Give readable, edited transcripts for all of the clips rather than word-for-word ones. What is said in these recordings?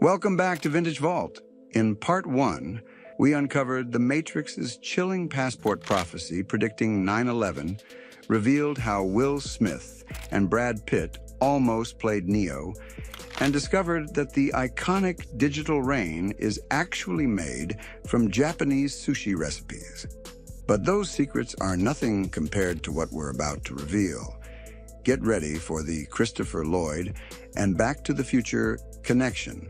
Welcome back to Vintage Vault. In part 1, we uncovered The Matrix's chilling passport prophecy predicting 9/11, revealed how Will Smith and Brad Pitt almost played Neo, and discovered that the iconic digital rain is actually made from Japanese sushi recipes. But those secrets are nothing compared to what we're about to reveal. Get ready for the Christopher Lloyd and Back to the Future connection.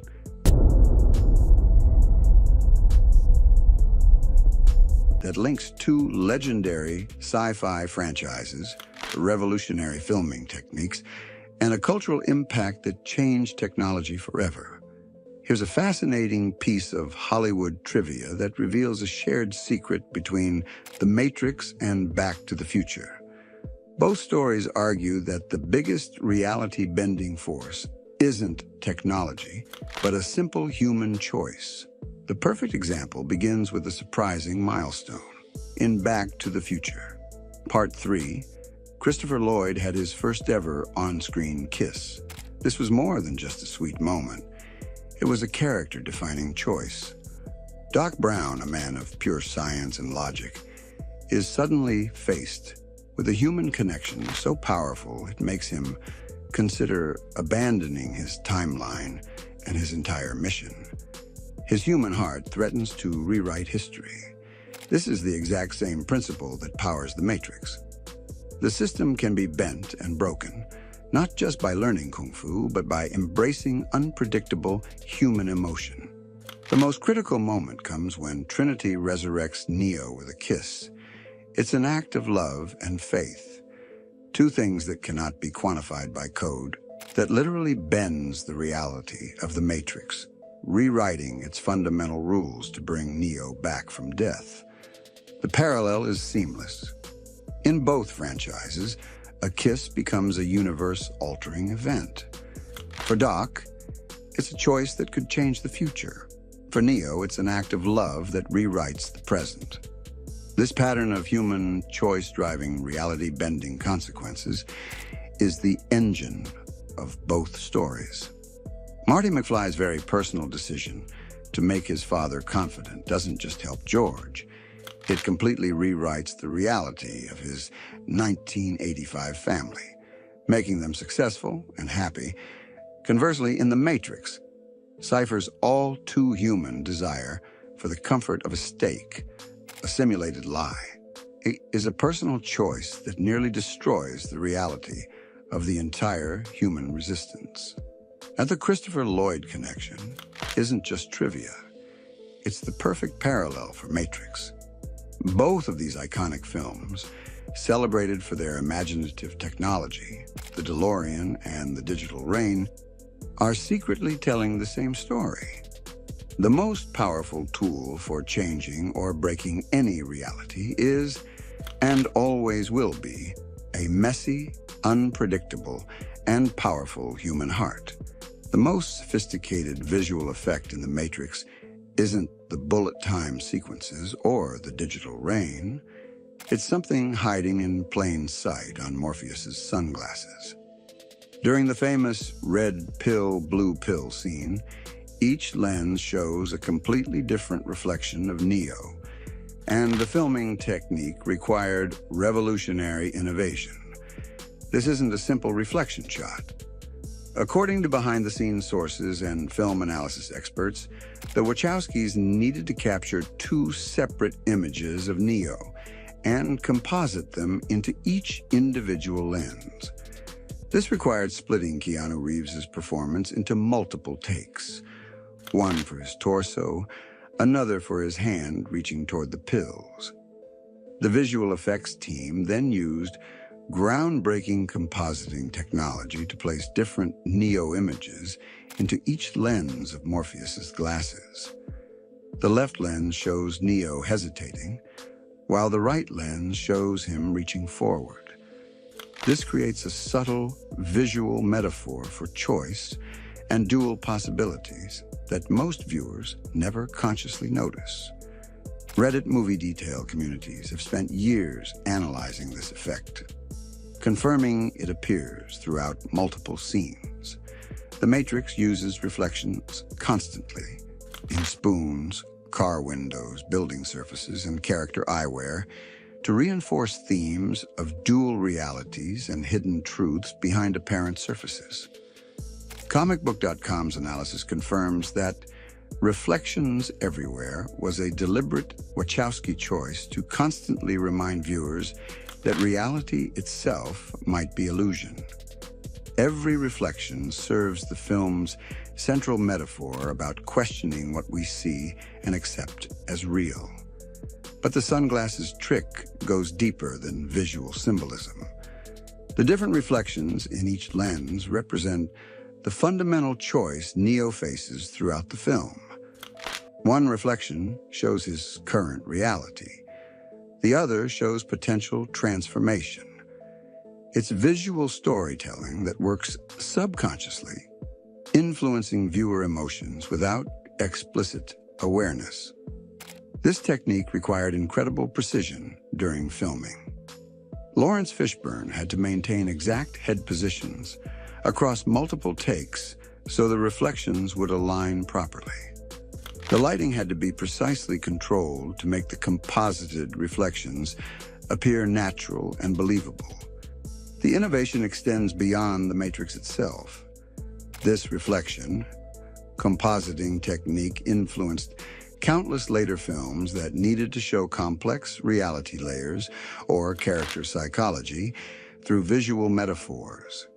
That links two legendary sci-fi franchises, revolutionary filming techniques, and a cultural impact that changed technology forever. Here's a fascinating piece of Hollywood trivia that reveals a shared secret between The Matrix and Back to the Future. Both stories argue that the biggest reality-bending force isn't technology, but a simple human choice. The perfect example begins with a surprising milestone. In Back to the Future, Part 3, Christopher Lloyd had his first ever on-screen kiss. This was more than just a sweet moment. It was a character-defining choice. Doc Brown, a man of pure science and logic, is suddenly faced with a human connection so powerful it makes him consider abandoning his timeline and his entire mission. His human heart threatens to rewrite history. This is the exact same principle that powers the Matrix. The system can be bent and broken, not just by learning Kung Fu, but by embracing unpredictable human emotion. The most critical moment comes when Trinity resurrects Neo with a kiss. It's an act of love and faith, two things that cannot be quantified by code, that literally bends the reality of the Matrix, rewriting its fundamental rules to bring Neo back from death. The parallel is seamless. In both franchises, a kiss becomes a universe-altering event. For Doc, it's a choice that could change the future. For Neo, it's an act of love that rewrites the present. This pattern of human choice driving reality-bending consequences is the engine of both stories. Marty McFly's very personal decision to make his father confident doesn't just help George. It completely rewrites the reality of his 1985 family, making them successful and happy. Conversely, in The Matrix, Cypher's all-too-human desire for the comfort of a steak, a simulated lie, is a personal choice that nearly destroys the reality of the entire human resistance. And the Christopher Lloyd connection isn't just trivia. It's the perfect parallel for Matrix. Both of these iconic films, celebrated for their imaginative technology, the DeLorean and the digital rain, are secretly telling the same story. The most powerful tool for changing or breaking any reality is, and always will be, a messy, unpredictable, and powerful human heart. The most sophisticated visual effect in The Matrix isn't the bullet time sequences or the digital rain. It's something hiding in plain sight on Morpheus's sunglasses. During the famous red pill, blue pill scene, each lens shows a completely different reflection of Neo, and the filming technique required revolutionary innovation. This isn't a simple reflection shot. According to behind-the-scenes sources and film analysis experts, the Wachowskis needed to capture two separate images of Neo and composite them into each individual lens. This required splitting Keanu Reeves' performance into multiple takes, one for his torso, another for his hand reaching toward the pills. The visual effects team then used groundbreaking compositing technology to place different Neo images into each lens of Morpheus's glasses. The left lens shows Neo hesitating, while the right lens shows him reaching forward. This creates a subtle visual metaphor for choice and dual possibilities that most viewers never consciously notice. Reddit movie detail communities have spent years analyzing this effect, confirming it appears throughout multiple scenes. The Matrix uses reflections constantly in spoons, car windows, building surfaces, and character eyewear to reinforce themes of dual realities and hidden truths behind apparent surfaces. Comicbook.com's analysis confirms that Reflections Everywhere was a deliberate Wachowski choice to constantly remind viewers that reality itself might be illusion. Every reflection serves the film's central metaphor about questioning what we see and accept as real. But the sunglasses trick goes deeper than visual symbolism. The different reflections in each lens represent the fundamental choice Neo faces throughout the film. One reflection shows his current reality. The other shows potential transformation. It's visual storytelling that works subconsciously, influencing viewer emotions without explicit awareness. This technique required incredible precision during filming. Lawrence Fishburne had to maintain exact head positions across multiple takes so the reflections would align properly. The lighting had to be precisely controlled to make the composited reflections appear natural and believable. The innovation extends beyond the Matrix itself. This compositing technique influenced countless later films that needed to show complex reality layers or character psychology through visual metaphors.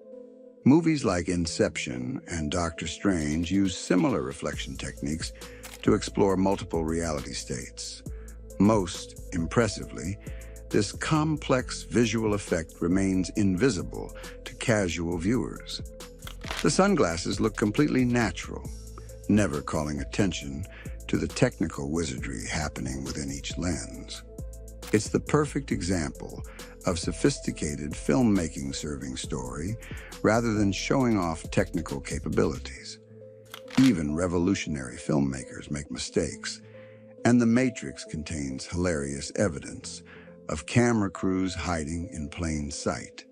Movies like Inception and Doctor Strange use similar reflection techniques to explore multiple reality states. Most impressively, this complex visual effect remains invisible to casual viewers. The sunglasses look completely natural, never calling attention to the technical wizardry happening within each lens. It's the perfect example of sophisticated filmmaking serving story rather than showing off technical capabilities. Even revolutionary filmmakers make mistakes, and The Matrix contains hilarious evidence of camera crews hiding in plain sight.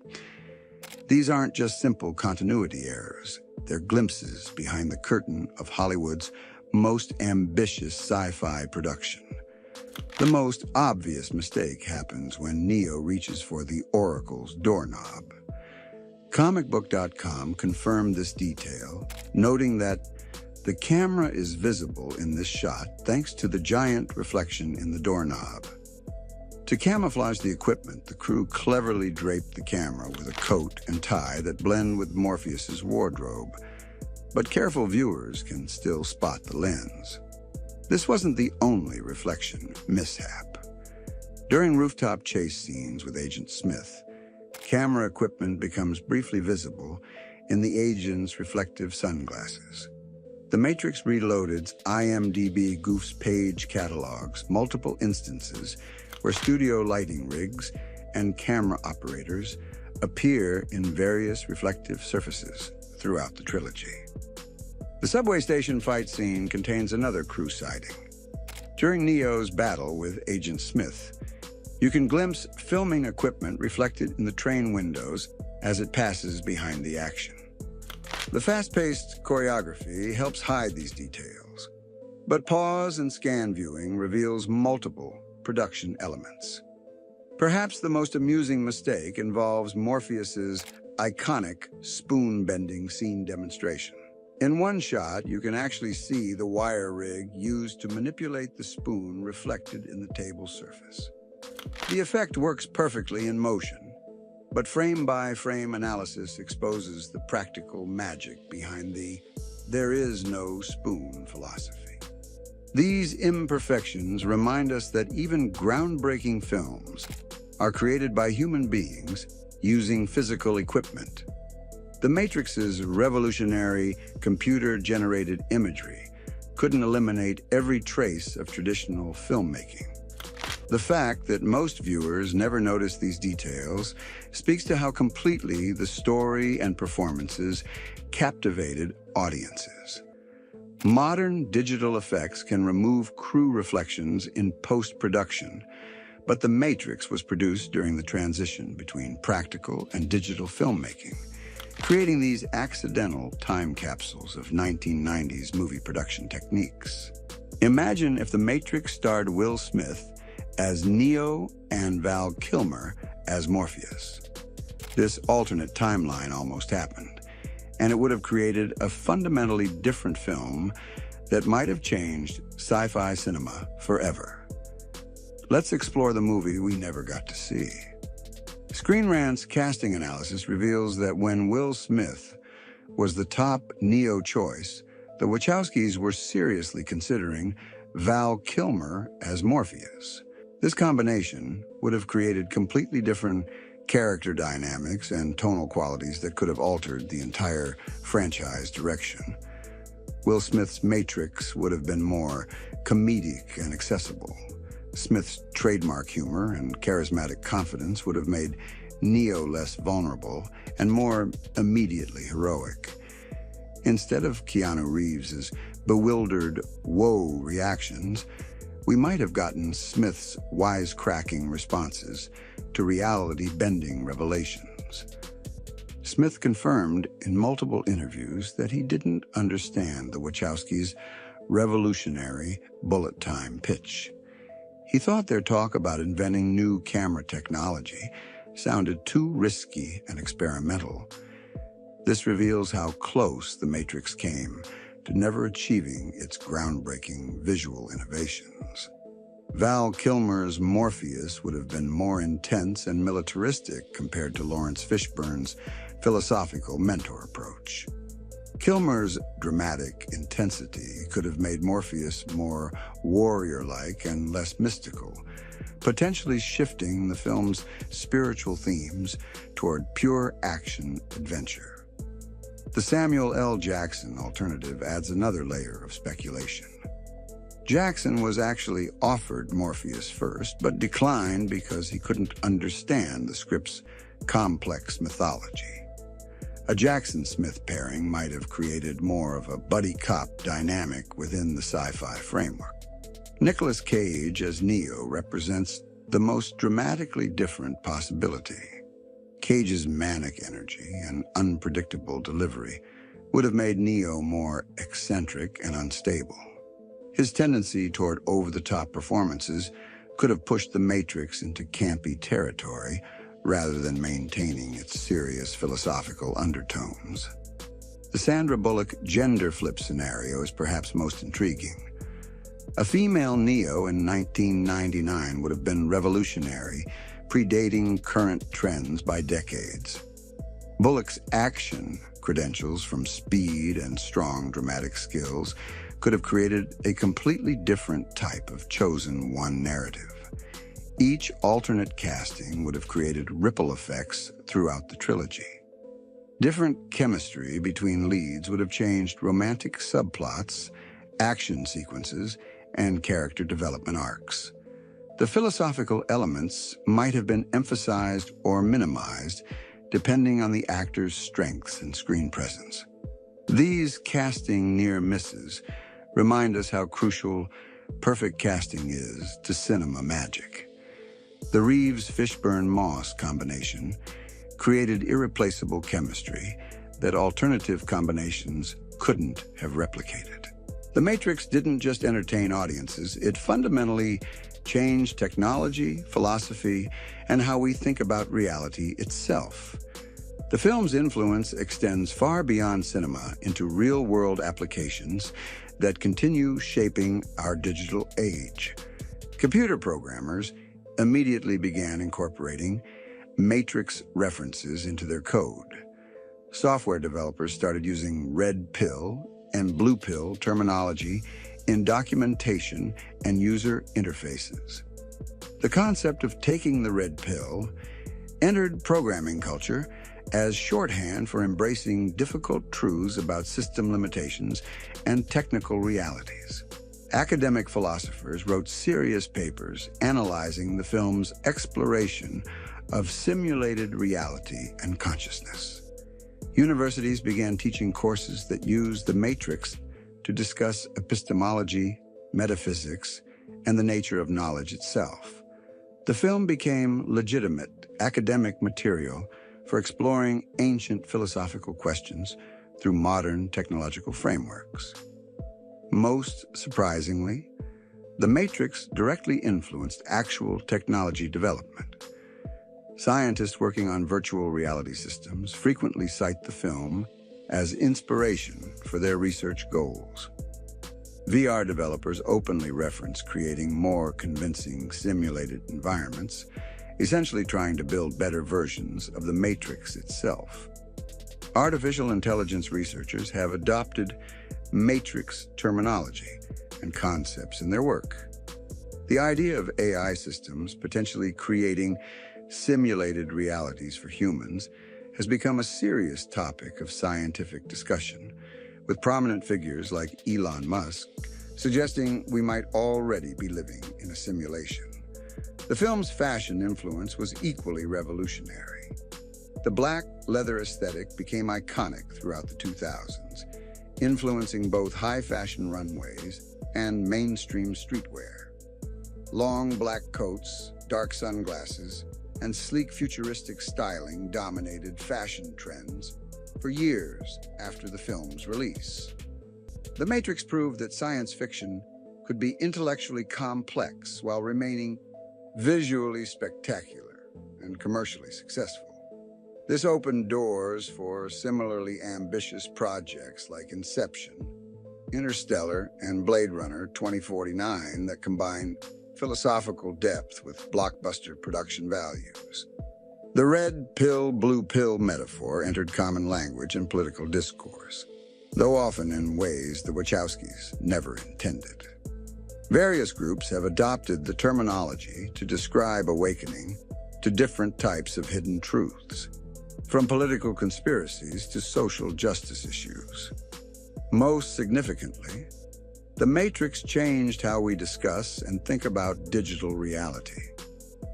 These aren't just simple continuity errors. They're glimpses behind the curtain of Hollywood's most ambitious sci-fi production. The most obvious mistake happens when Neo reaches for the Oracle's doorknob. Comicbook.com confirmed this detail, noting that the camera is visible in this shot thanks to the giant reflection in the doorknob. To camouflage the equipment, the crew cleverly draped the camera with a coat and tie that blend with Morpheus's wardrobe, but careful viewers can still spot the lens. This wasn't the only reflection mishap. During rooftop chase scenes with Agent Smith, camera equipment becomes briefly visible in the agent's reflective sunglasses. The Matrix Reloaded's IMDb Goofs page catalogs multiple instances where studio lighting rigs and camera operators appear in various reflective surfaces throughout the trilogy. The subway station fight scene contains another crew sighting. During Neo's battle with Agent Smith, you can glimpse filming equipment reflected in the train windows as it passes behind the action. The fast-paced choreography helps hide these details, but pause and scan viewing reveals multiple production elements. Perhaps the most amusing mistake involves Morpheus's iconic spoon-bending scene demonstration. In one shot, you can actually see the wire rig used to manipulate the spoon reflected in the table surface. The effect works perfectly in motion, but frame-by-frame analysis exposes the practical magic behind the "there is no spoon" philosophy. These imperfections remind us that even groundbreaking films are created by human beings using physical equipment. The Matrix's revolutionary computer-generated imagery couldn't eliminate every trace of traditional filmmaking. The fact that most viewers never notice these details speaks to how completely the story and performances captivated audiences. Modern digital effects can remove crew reflections in post-production, but The Matrix was produced during the transition between practical and digital filmmaking, creating these accidental time capsules of 1990s movie production techniques. Imagine if The Matrix starred Will Smith as Neo and Val Kilmer as Morpheus. This alternate timeline almost happened, and it would have created a fundamentally different film that might have changed sci-fi cinema forever. Let's explore the movie we never got to see. Screen Rant's casting analysis reveals that when Will Smith was the top Neo choice, the Wachowskis were seriously considering Val Kilmer as Morpheus. This combination would have created completely different character dynamics and tonal qualities that could have altered the entire franchise direction. Will Smith's Matrix would have been more comedic and accessible. Smith's trademark humor and charismatic confidence would have made Neo less vulnerable and more immediately heroic. Instead of Keanu Reeves's bewildered "whoa" reactions, we might have gotten Smith's wisecracking responses to reality-bending revelations. Smith confirmed in multiple interviews that he didn't understand the Wachowskis' revolutionary bullet time pitch. He thought their talk about inventing new camera technology sounded too risky and experimental. This reveals how close The Matrix came to never achieving its groundbreaking visual innovations. Val Kilmer's Morpheus would have been more intense and militaristic compared to Lawrence Fishburne's philosophical mentor approach. Kilmer's dramatic intensity could have made Morpheus more warrior-like and less mystical, potentially shifting the film's spiritual themes toward pure action adventure. The Samuel L. Jackson alternative adds another layer of speculation. Jackson was actually offered Morpheus first, but declined because he couldn't understand the script's complex mythology. A Jackson-Smith pairing might have created more of a buddy cop dynamic within the sci-fi framework. Nicolas Cage as Neo represents the most dramatically different possibility. Cage's manic energy and unpredictable delivery would have made Neo more eccentric and unstable. His tendency toward over-the-top performances could have pushed The Matrix into campy territory rather than maintaining its serious philosophical undertones. The Sandra Bullock gender flip scenario is perhaps most intriguing. A female Neo in 1999 would have been revolutionary, predating current trends by decades. Bullock's action credentials from speed and strong dramatic skills could have created a completely different type of chosen one narrative. Each alternate casting would have created ripple effects throughout the trilogy. Different chemistry between leads would have changed romantic subplots, action sequences, and character development arcs. The philosophical elements might have been emphasized or minimized depending on the actor's strengths and screen presence. These casting near misses remind us how crucial perfect casting is to cinema magic. The Reeves-Fishburne-Moss combination created irreplaceable chemistry that alternative combinations couldn't have replicated. The Matrix didn't just entertain audiences, it fundamentally changed technology, philosophy, and how we think about reality itself. The film's influence extends far beyond cinema into real-world applications that continue shaping our digital age. Computer programmers immediately began incorporating Matrix references into their code. Software developers started using red pill and blue pill terminology in documentation and user interfaces. The concept of taking the red pill entered programming culture as shorthand for embracing difficult truths about system limitations and technical realities. Academic philosophers wrote serious papers analyzing the film's exploration of simulated reality and consciousness. Universities began teaching courses that used the Matrix to discuss epistemology, metaphysics, and the nature of knowledge itself. The film became legitimate academic material for exploring ancient philosophical questions through modern technological frameworks. Most surprisingly, The Matrix directly influenced actual technology development. Scientists working on virtual reality systems frequently cite the film as inspiration for their research goals. VR developers openly reference creating more convincing simulated environments, essentially trying to build better versions of the Matrix itself. Artificial intelligence researchers have adopted Matrix terminology and concepts in their work. The idea of AI systems potentially creating simulated realities for humans has become a serious topic of scientific discussion, with prominent figures like Elon Musk suggesting we might already be living in a simulation. The film's fashion influence was equally revolutionary. The black leather aesthetic became iconic throughout the 2000s, influencing both high-fashion runways and mainstream streetwear. Long black coats, dark sunglasses, and sleek futuristic styling dominated fashion trends for years after the film's release. The Matrix proved that science fiction could be intellectually complex while remaining visually spectacular and commercially successful. This opened doors for similarly ambitious projects like Inception, Interstellar, and Blade Runner 2049 that combine philosophical depth with blockbuster production values. The red pill, blue pill metaphor entered common language and political discourse, though often in ways the Wachowskis never intended. Various groups have adopted the terminology to describe awakening to different types of hidden truths, from political conspiracies to social justice issues. Most significantly, The Matrix changed how we discuss and think about digital reality.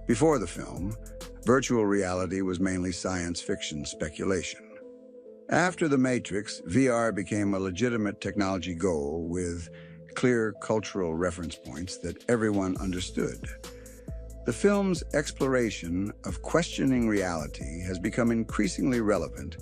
Before the film, virtual reality was mainly science fiction speculation. After The Matrix, VR became a legitimate technology goal with clear cultural reference points that everyone understood. The film's exploration of questioning reality has become increasingly relevant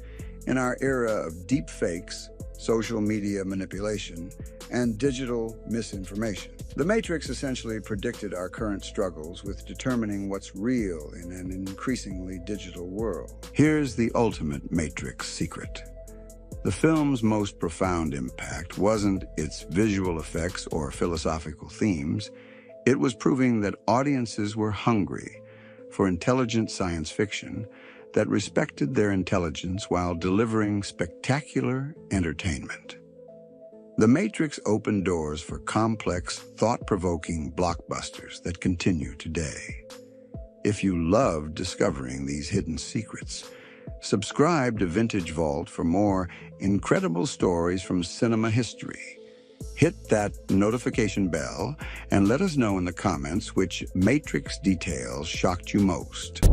in our era of deepfakes, social media manipulation, and digital misinformation. The Matrix essentially predicted our current struggles with determining what's real in an increasingly digital world. Here's the ultimate Matrix secret. The film's most profound impact wasn't its visual effects or philosophical themes. It was proving that audiences were hungry for intelligent science fiction that respected their intelligence while delivering spectacular entertainment. The Matrix opened doors for complex, thought-provoking blockbusters that continue today. If you love discovering these hidden secrets, subscribe to Vintage Vault for more incredible stories from cinema history. Hit that notification bell and let us know in the comments which Matrix details shocked you most.